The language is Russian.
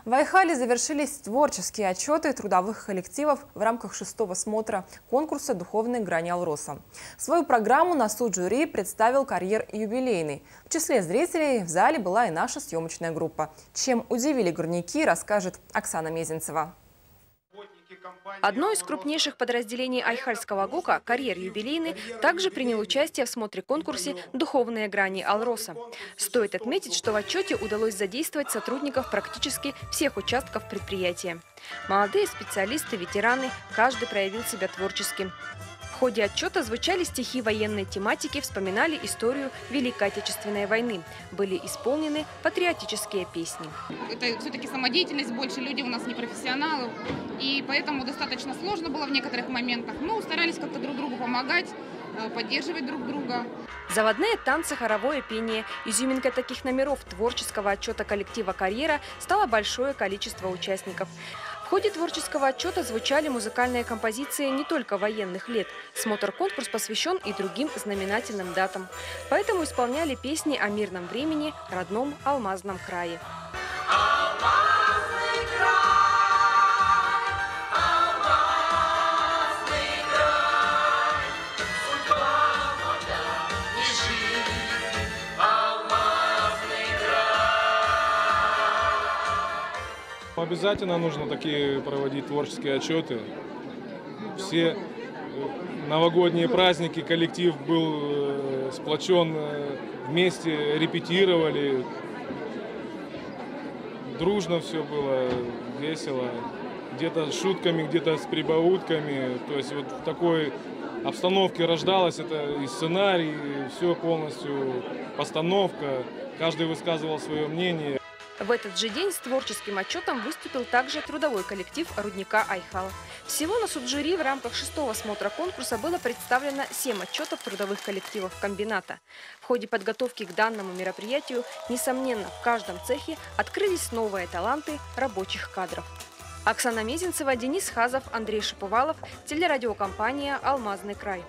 В Айхале завершились творческие отчеты трудовых коллективов в рамках 6-го смотра конкурса «Духовные грани Алроса». Свою программу на суд жюри представил карьер юбилейный. В числе зрителей в зале была и наша съемочная группа. Чем удивили горняки, расскажет Оксана Мезенцева. Одно из крупнейших подразделений Айхальского ГОКа, карьер юбилейный, также принял участие в смотре-конкурсе «Духовные грани Алроса». Стоит отметить, что в отчете удалось задействовать сотрудников практически всех участков предприятия. Молодые специалисты, ветераны, каждый проявил себя творчески. В ходе отчета звучали стихи военной тематики, вспоминали историю Великой Отечественной войны. Были исполнены патриотические песни. Это все-таки самодеятельность больше, люди у нас не профессионалы. И поэтому достаточно сложно было в некоторых моментах. Но старались как-то друг другу помогать, поддерживать друг друга. Заводные танцы, хоровое пение. Изюминкой таких номеров творческого отчета коллектива «Карьера» стало большое количество участников. В ходе творческого отчета звучали музыкальные композиции не только военных лет. Смотр-конкурс посвящен и другим знаменательным датам. Поэтому исполняли песни о мирном времени, родном алмазном крае. Обязательно нужно такие проводить творческие отчеты. Все новогодние праздники коллектив был сплочен, вместе репетировали. Дружно все было, весело. Где-то с шутками, где-то с прибаутками. То есть вот в такой обстановке рождалось это и сценарий, и все полностью, постановка. Каждый высказывал свое мнение. В этот же день с творческим отчетом выступил также трудовой коллектив рудника Айхала. Всего на суд жюри в рамках 6-го смотра конкурса было представлено 7 отчетов трудовых коллективов комбината. В ходе подготовки к данному мероприятию, несомненно, в каждом цехе открылись новые таланты рабочих кадров. Оксана Мезенцева, Денис Хазов, Андрей Шиповалов, телерадиокомпания «Алмазный край».